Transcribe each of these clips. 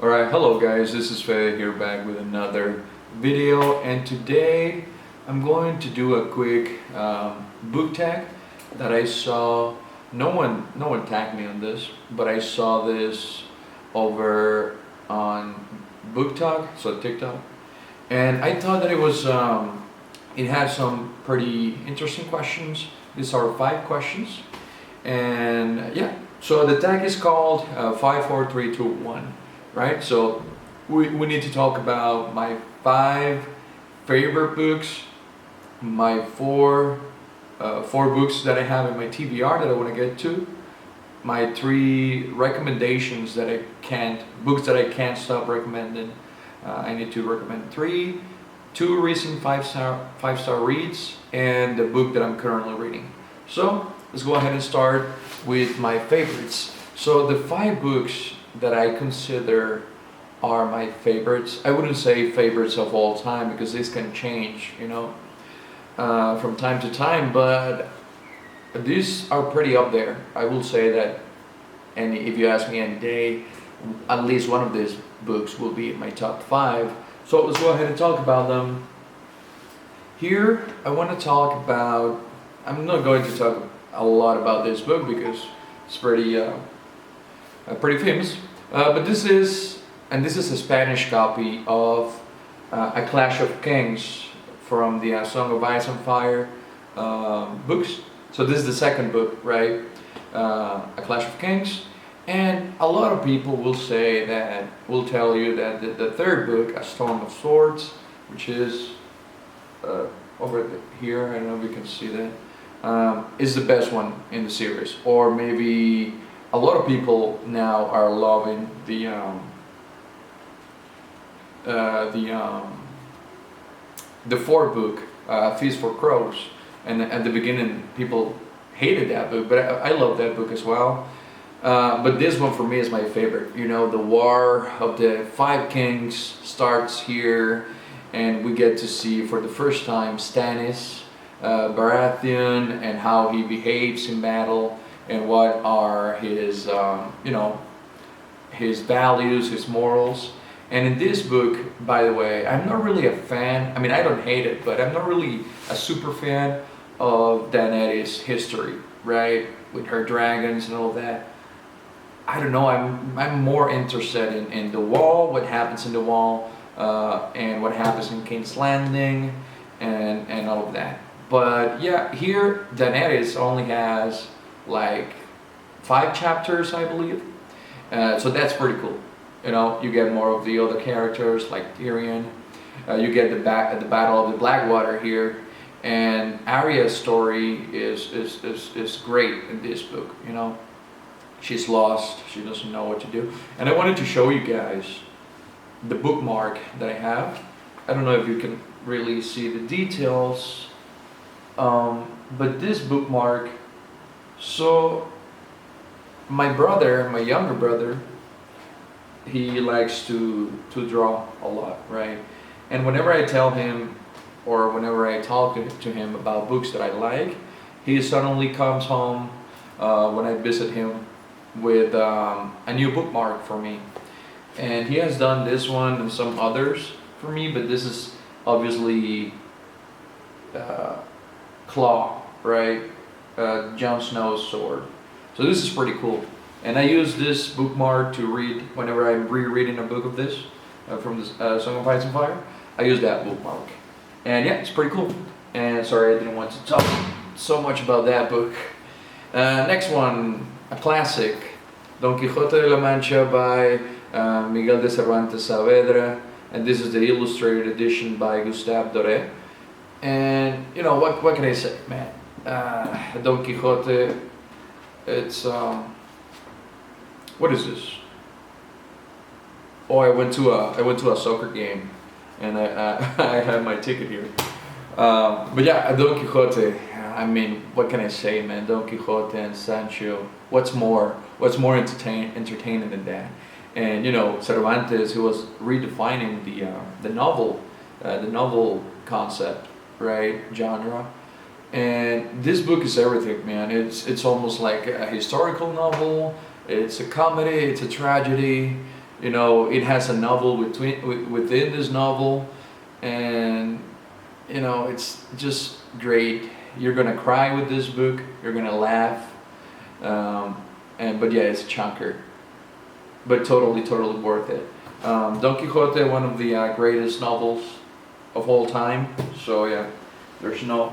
Alright, hello guys, this is Fede here back with another video, and today I'm going to do a quick book tag that I saw. No one tagged me on this, but I saw this over on Booktag, so TikTok, and I thought that it had some pretty interesting questions. These are 5 questions, and yeah, so the tag is called 5, 4, 3, 2, 1. Right, so we need to talk about my 5 favorite books, my four books that I have in my TBR that I want to get to, my 3 recommendations that books that I can't stop recommending. I need to recommend 2 recent 5-star reads, and the book that I'm currently reading. So let's go ahead and start with my favorites. So the 5 books that I consider are my favorites. I wouldn't say favorites of all time because this can change, from time to time, but these are pretty up there. I will say that, and if you ask me any day, at least one of these books will be in my top 5. So let's go ahead and talk about them. Here, I want to talk about, I'm not going to talk a lot about this book because it's pretty famous, but this is a Spanish copy of A Clash of Kings from the Song of Ice and Fire books. So this is the second book, right? A Clash of Kings, and a lot of people will tell you that the third book, A Storm of Swords, which is over here, I don't know if you can see that, is the best one in the series, or maybe. A lot of people now are loving the fourth book, Feast for Crows, and at the beginning people hated that book, but I love that book as well. But this one for me is my favorite. The War of the 5 Kings starts here, and we get to see for the first time Stannis Baratheon and how he behaves in battle. And what are his, his values, his morals. And in this book, by the way, I'm not really a fan. I mean, I don't hate it, but I'm not really a super fan of Daenerys' history, right? With her dragons and all that. I don't know. I'm more interested in the Wall, what happens in the Wall, and what happens in King's Landing, and all of that. But yeah, here Daenerys only has like 5 chapters, I believe, so that's pretty cool. You get more of the other characters like Tyrion. You get the Battle of the Blackwater here, and Arya's story is great in this book. She's lost, she doesn't know what to do, and I wanted to show you guys the bookmark that I have. I don't know if you can really see the details, but this bookmark. So my younger brother, he likes to draw a lot, right? And whenever I tell him, or whenever I talk to him about books that I like, he suddenly comes home when I visit him with a new bookmark for me. And he has done this one and some others for me, but this is obviously Claw, right? Jon Snow's sword. So this is pretty cool, and I use this bookmark to read whenever I'm rereading a book of this from the Song of Ice and Fire. I use that bookmark, and yeah, it's pretty cool. And sorry, I didn't want to talk so much about that book. Next one, a classic, Don Quixote de la Mancha by Miguel de Cervantes Saavedra, and this is the illustrated edition by Gustave Doré. And what can I say, man? Don Quixote, it's what is this? Oh, I went to a soccer game, and I had my ticket here. But yeah, Don Quixote. I mean, what can I say, man? Don Quixote and Sancho. What's more entertaining than that? And Cervantes, who was redefining the novel concept, right, genre. And this book is everything, man. It's almost like a historical novel. It's a comedy. It's a tragedy. You know, it has a novel within this novel, and you know, it's just great. You're gonna cry with this book. You're gonna laugh, but yeah, it's a chunker, but totally worth it. Don Quixote, one of the greatest novels of all time. So yeah, there's no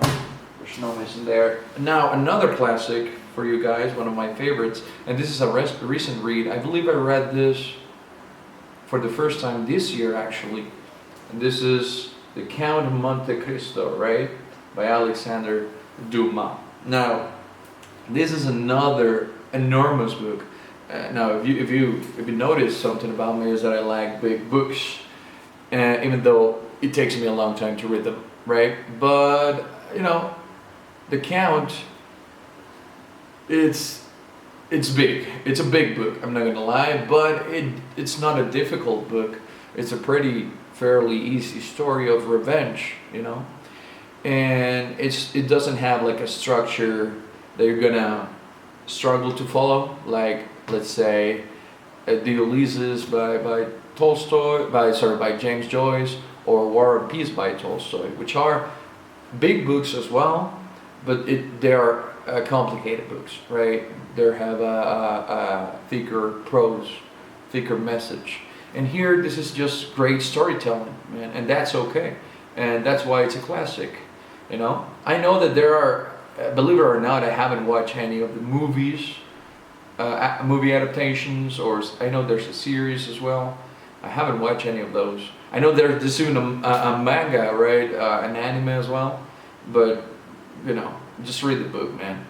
missing there. Now another classic for you guys, one of my favorites, and this is a recent read. I believe I read this for the first time this year actually, and this is The Count of Monte Cristo, right, by Alexander Dumas. Now this is another enormous book. Now if you notice something about me is that I like big books, even though it takes me a long time to read them, right? But you know, The Count, it's big. It's a big book, I'm not gonna lie, but it's not a difficult book. It's a fairly easy story of revenge, you know? And it doesn't have like a structure that you're gonna struggle to follow, like let's say The Ulysses by Tolstoy, by James Joyce, or War and Peace by Tolstoy, which are big books as well, but they are complicated books, right? They have a thicker prose, thicker message. And here, this is just great storytelling, man, and that's okay. And that's why it's a classic, you know? I know that there are, believe it or not, I haven't watched any of the movies, movie adaptations, or I know there's a series as well. I haven't watched any of those. I know there's soon a manga, right? An anime as well. But, you know, just read the book, man.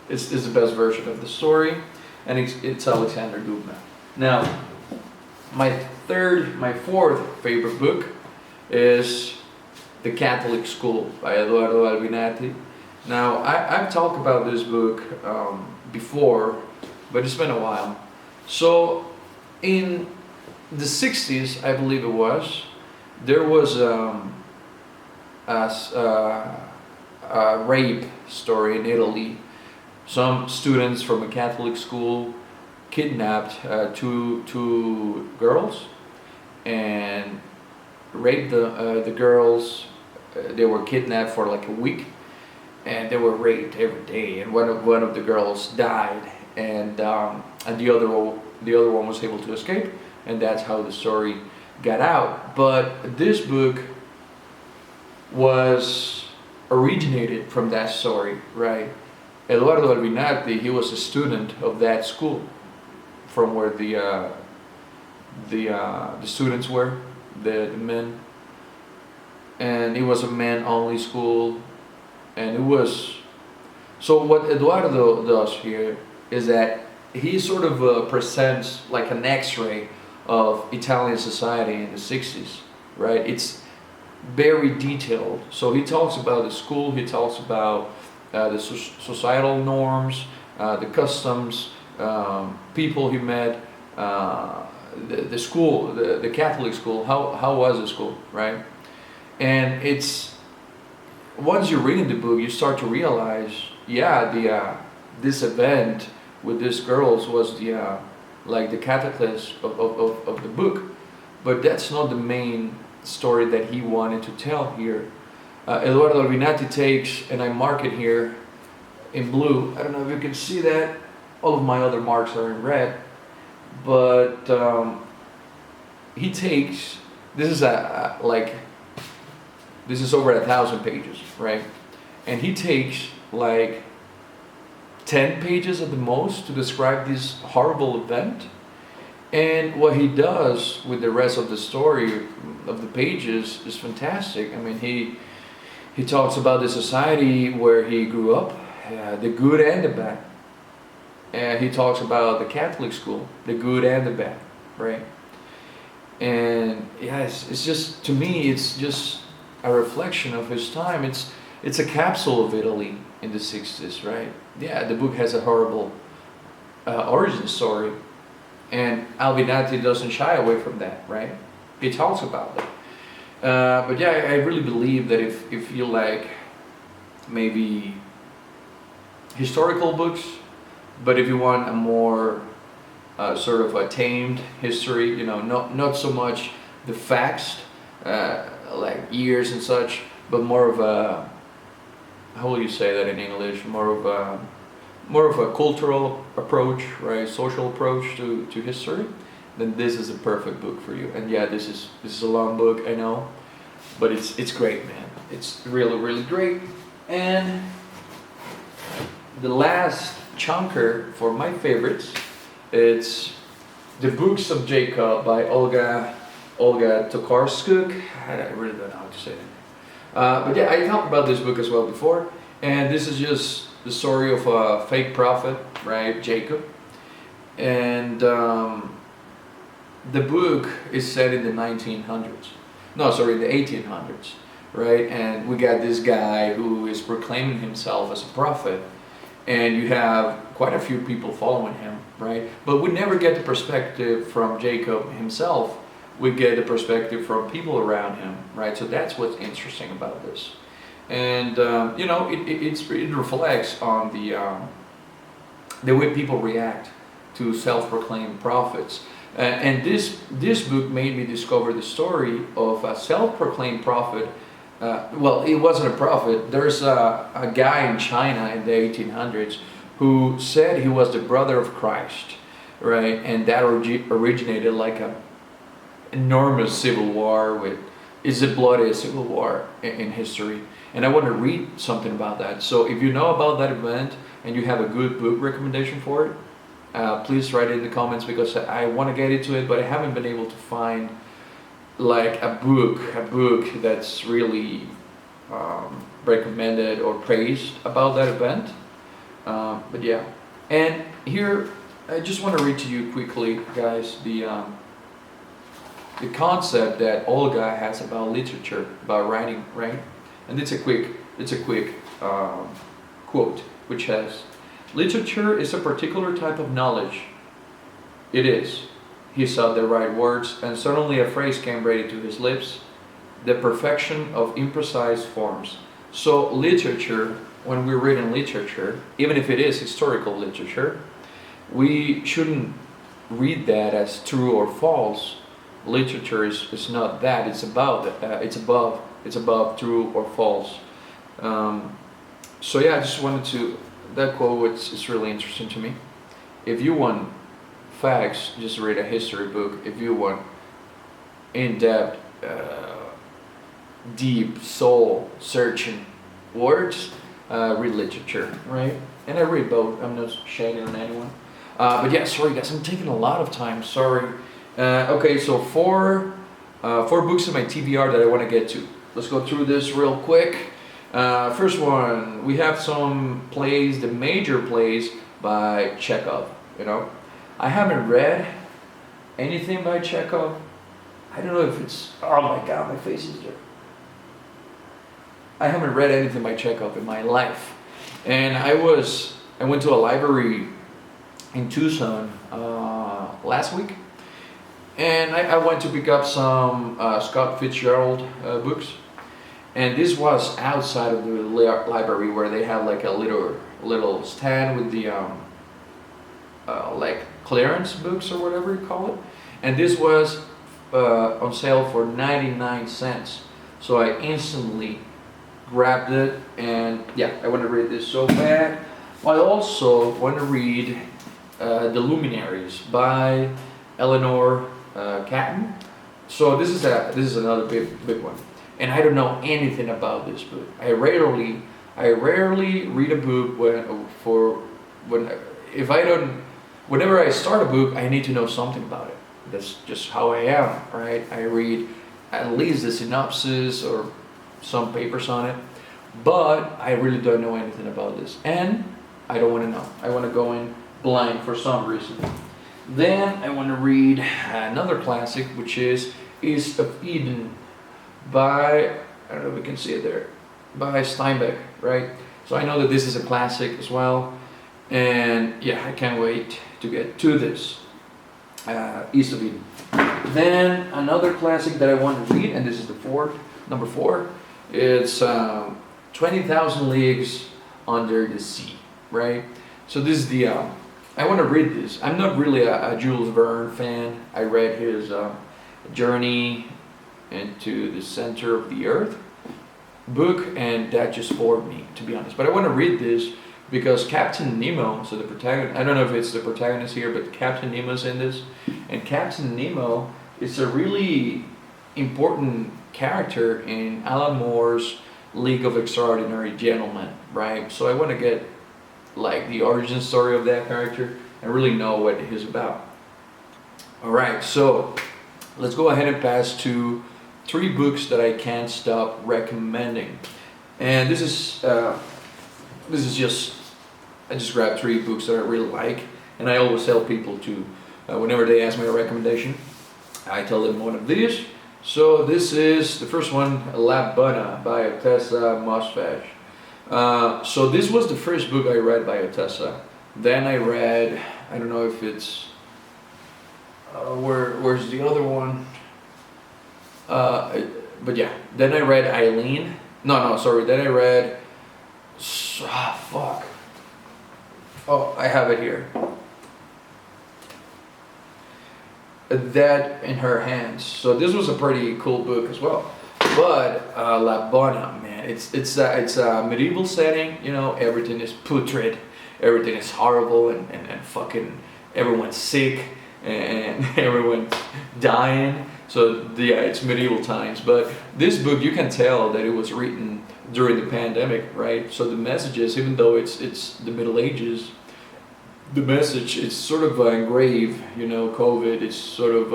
It's the best version of the story, and it's Alexander Dumas. Now, my fourth favorite book is The Catholic School by Eduardo Albinati. Now, I've talked about this book before, but it's been a while. So, in the 60s, I believe it was, there was a rape story in Italy. Some students from a Catholic school kidnapped two girls and raped the girls. They were kidnapped for like a week, and they were raped every day. And one of the girls died, and the other one was able to escape, and that's how the story got out. But this book was originated from that story, right? Eduardo Albinati, he was a student of that school, from where the students were, the men, and it was a men-only school, and it was. So what Eduardo does here is that he sort of presents like an X-ray of Italian society in the 60s, right? It's very detailed. So he talks about the school, he talks about the societal norms, the customs, people he met, the school, the Catholic school, how was the school, right? And it's, once you're reading the book, you start to realize, yeah, this event with these girls was like the catalyst of the book, but that's not the main story that he wanted to tell here. Eduardo Albinati takes, and I mark it here in blue, I don't know if you can see that, all of my other marks are in red, but he takes, this is this is over 1,000 pages, right? And he takes like 10 pages at the most to describe this horrible event. And what he does with the rest of the story of the pages is fantastic. I mean, he talks about the society where he grew up, the good and the bad. And he talks about the Catholic school, the good and the bad, right? And yeah, it's just, to me, it's just a reflection of his time. It's a capsule of Italy in the 60s, right? Yeah, the book has a horrible origin story, and Albinati doesn't shy away from that, right? He talks about it. But yeah, I really believe that if you like maybe historical books, but if you want a more sort of a tamed history, you know, not so much the facts, like years and such, but more of a, how will you say that in English, more of a cultural approach, right, social approach to history, then this is a perfect book for you. And yeah, this is a long book, I know, but it's great, man. It's really great. And the last chunker for my favorites, it's The Books of Jacob by Olga Tokarczuk. I really don't know how to say it. But yeah, I talked about this book as well before, and this is just the story of a fake prophet, right, Jacob. And the book is set in the 1900s. No, sorry, in the 1800s, right? And we got this guy who is proclaiming himself as a prophet, and you have quite a few people following him, right? But we never get the perspective from Jacob himself. We get the perspective from people around him, right? So that's what's interesting about this. And you know, it reflects on the way people react to self-proclaimed prophets. And this book made me discover the story of a self-proclaimed prophet. Well, it wasn't a prophet. There's a guy in China in the 1800s who said he was the brother of Christ, right? And that originated like a enormous civil war is the bloodiest civil war in history. And I want to read something about that. So if you know about that event and you have a good book recommendation for it, please write it in the comments, because I want to get into it, but I haven't been able to find like a book that's really recommended or praised about that event. But yeah, and here I just want to read to you quickly, guys, the concept that Olga has about literature, about writing, right? And it's a quick quote, which has, "Literature is a particular type of knowledge. It is." He sought the right words, and suddenly a phrase came ready to his lips: "The perfection of imprecise forms." So literature, when we're reading literature, even if it is historical literature, we shouldn't read that as true or false. Literature is not that. It's above true or false. So yeah, I just wanted to, that quote is really interesting to me. If you want facts, just read a history book. If you want in-depth, deep, soul-searching words, read literature, right? And I read both. I'm not shading on anyone. But yeah, sorry guys, I'm taking a lot of time. Sorry. Okay, so four books in my TBR that I want to get to. Let's go through this real quick. First one, we have some plays, the major plays by Chekhov. You know, I haven't read anything by Chekhov. I don't know if it's, oh my god, my face is dirty. I haven't read anything by Chekhov in my life. And I went to a library in Tucson last week. And I went to pick up some Scott Fitzgerald books. And this was outside of the library, where they have like a little stand with the like clearance books or whatever you call it. And this was on sale for 99 cents. So I instantly grabbed it, and yeah, I want to read this so bad. I also want to read The Luminaries by Eleanor Catton. So this is another big one, and I don't know anything about this book. I rarely read a book whenever I start a book, I need to know something about it. That's just how I am, right? I read at least the synopsis or some papers on it, but I really don't know anything about this, and I don't want to know. I want to go in blind for some reason. Then I want to read another classic, which is East of Eden by, I don't know if we can see it there, by Steinbeck, right? So I know that this is a classic as well, and yeah, I can't wait to get to this, East of Eden. Then another classic that I want to read, and this is number 4, it's 20,000 Leagues Under the Sea, right? So this is the I want to read this. I'm not really a Jules Verne fan. I read his Journey into the Center of the Earth book, and that just bored me, to be honest. But I want to read this because Captain Nemo, so the protagonist, I don't know if it's the protagonist here, but Captain Nemo's in this. And Captain Nemo is a really important character in Alan Moore's League of Extraordinary Gentlemen, right? So I want to get like the origin story of that character and really know what he's about. All right, so let's go ahead and pass to 3 books that I can't stop recommending. And this is just, I just grabbed 3 books that I really like, and I always tell people to, whenever they ask me a recommendation, I tell them one of these. So this is the first one, La Bona by Ottessa Moshfegh. So this was the first book I read by Ottessa. Then I read, I don't know if it's, where's the other one? But yeah, then I read Eileen. Then I read, fuck. Oh, I have it here. That in Her Hands. So this was a pretty cool book as well. But La Bona, man, it's a medieval setting. You know, everything is putrid, everything is horrible, and fucking everyone's sick and everyone's dying. So yeah, it's medieval times. But this book, you can tell that it was written during the pandemic, right? So the messages, even though it's the Middle Ages, the message is sort of engraved, you know, COVID. It's sort of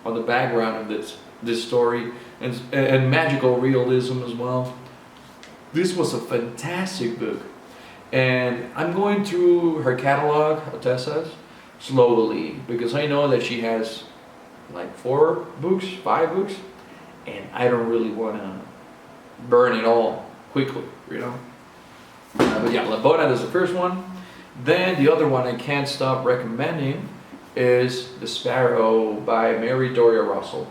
on the background of this story, and magical realism as well. This was a fantastic book, and I'm going through her catalog, Ottessa's, slowly, because I know that she has like 4 books, 5 books, and I don't really want to burn it all quickly, you know. But yeah, La Bona is the first one. Then the other one I can't stop recommending is The Sparrow by Mary Doria Russell.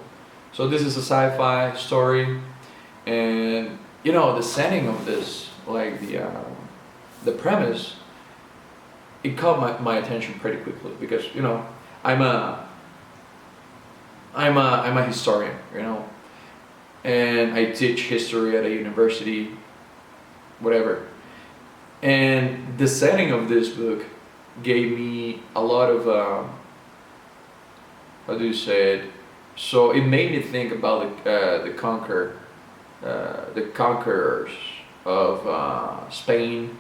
So this is a sci-fi story, and you know, the setting of this, like the premise, it caught my attention pretty quickly, because you know, I'm a historian, you know, and I teach history at a university, whatever. And the setting of this book gave me a lot of, how do you say it? So it made me think about the conquerors of Spain,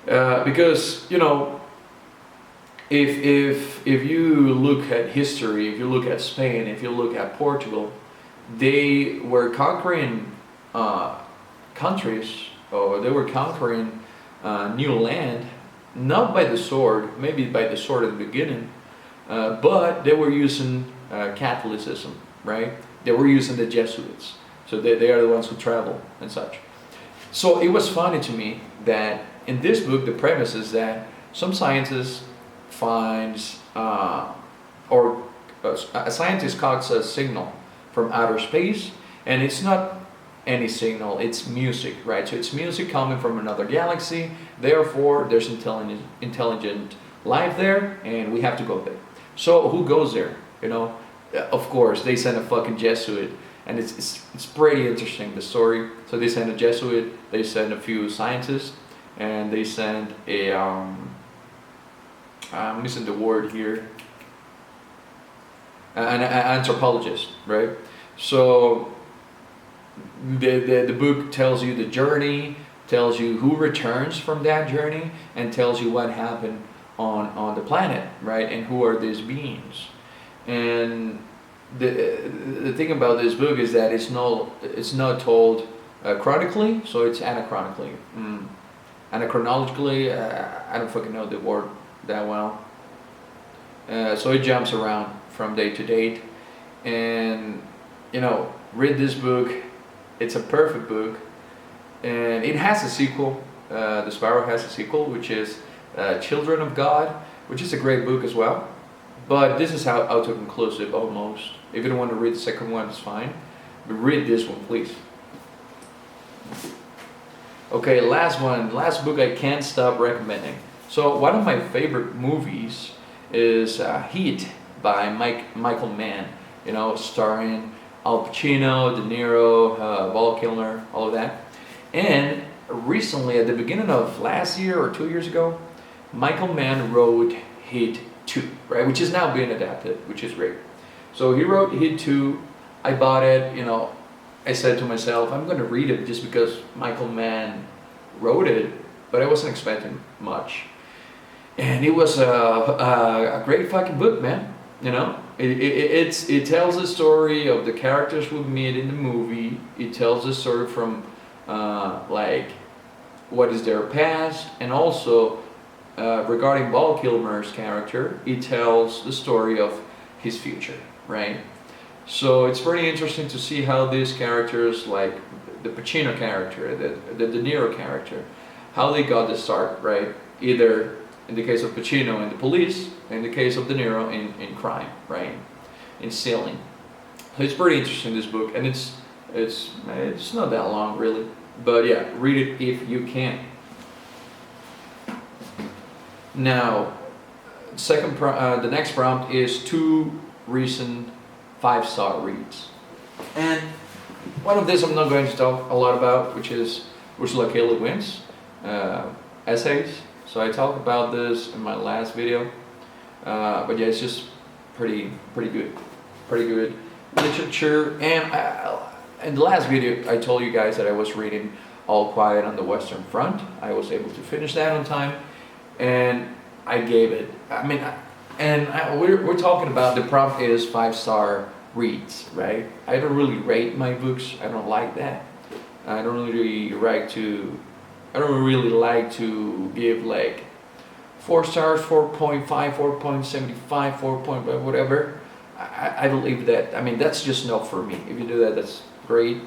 because you know, if you look at history, if you look at Spain, if you look at Portugal, they were conquering countries, or they were conquering new land, not by the sword, maybe by the sword at the beginning, but they were using Catholicism, right? They were using the Jesuits, so they are the ones who travel and such. So it was funny to me that in this book, the premise is that some scientists finds, or a scientist caught a signal from outer space, and it's not any signal, it's music, right? So it's music coming from another galaxy, therefore there's intelligent life there, and we have to go there. So who goes there, you know? Of course, they send a fucking Jesuit, and it's pretty interesting, the story. So they send a Jesuit, they send a few scientists, and they send a, I'm missing the word here, an anthropologist, right? So the book tells you the journey, tells you who returns from that journey, and tells you what happened on the planet, right? And who are these beings. And the thing about this book is that it's not told chronically, so it's anachronically. Anachronologically, I don't fucking know the word that well. So it jumps around from day to date, and you know, read this book. It's a perfect book, and it has a sequel. The Sparrow has a sequel, which is Children of God, which is a great book as well. But this is how auto-conclusive almost. If you don't want to read the second one, it's fine. But read this one, please. Okay, last book I can't stop recommending. So one of my favorite movies is Heat by Michael Mann. You know, starring Al Pacino, De Niro, Val Kilmer, all of that. And recently, at the beginning of last year or 2 years ago, Michael Mann wrote Heat 2, right? Which is now being adapted, which is great. So he wrote Heat 2. I bought it. You know, I said to myself, I'm going to read it just because Michael Mann wrote it, but I wasn't expecting much. And it was a great fucking book, man. You know, it tells the story of the characters we meet in the movie. It tells the story from like what is their past, and also regarding Val Kilmer's character, it tells the story of his future, right? So it's pretty interesting to see how these characters, like the Pacino character, the De Niro character, how they got the start, right? Either in the case of Pacino in the police, in the case of De Niro in crime, right? In stealing. So it's pretty interesting, this book, and it's not that long really, but yeah, read it if you can. Now, the next prompt is 2 recent 5-star reads, and one of this I'm not going to talk a lot about, which is Ursula K. Le Guin's essays. So I talked about this in my last video, but yeah, it's just pretty good literature. And in the last video, I told you guys that I was reading All Quiet on the Western Front. I was able to finish that on time, and I gave it. I mean, we're talking about, the prompt is 5-star reads, right? I don't really rate my books. I don't like that. I don't really like to give like 4 stars, 4.5, 4.75, 4. Whatever. I believe that. I mean, that's just not for me. If you do that, that's great.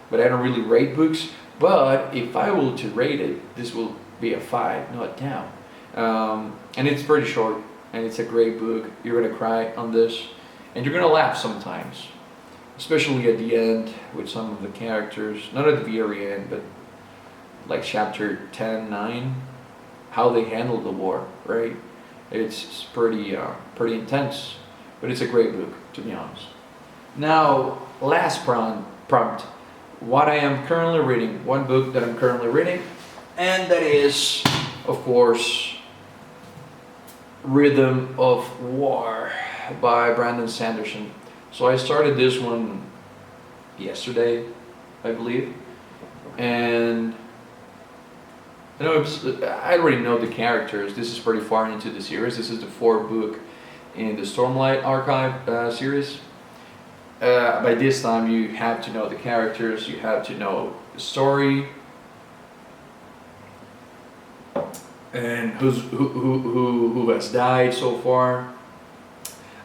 But I don't really rate books. But if I were to rate it, this will be a 5, not down. And it's pretty short, and it's a great book. You're gonna cry on this, and you're gonna laugh sometimes, especially at the end with some of the characters. Not at the very end, but like chapter 10-9, how they handle the war, right? It's pretty intense, but it's a great book, to be honest. Now, last prompt, what I am currently reading, one book that I'm currently reading, and that is, of course, Rhythm of War by Brandon Sanderson. So I started this one yesterday, I believe, and you know, I already know the characters. This is pretty far into the series. This is the 4th book in the Stormlight Archive series. By this time, you have to know the characters. You have to know the story, and who has died so far.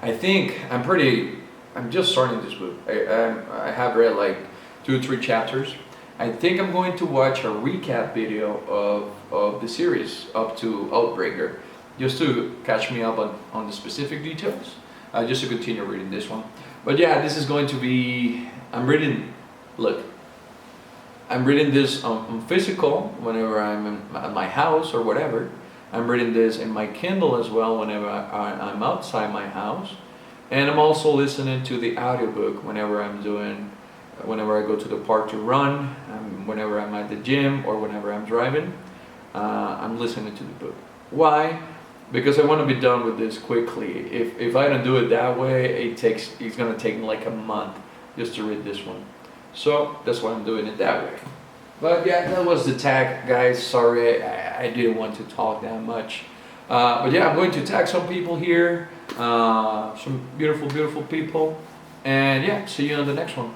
I'm just starting this book. I have read like 2 or 3 chapters. I think I'm going to watch a recap video of the series up to Outbreaker, just to catch me up on the specific details, just to continue reading this one. But yeah, this is going to be, I'm reading this on physical whenever I'm at my house or whatever. I'm reading this in my Kindle as well whenever I'm outside my house. And I'm also listening to the audiobook whenever I go to the park to run, whenever I'm at the gym, or whenever I'm driving. I'm listening to the book. Why? Because I want to be done with this quickly. If I don't do it that way, it's going to take me like a month just to read this one. So that's why I'm doing it that way. But yeah, that was the tag, guys. Sorry, I didn't want to talk that much. But yeah, I'm going to tag some people here, some beautiful people. And yeah, see you on the next one.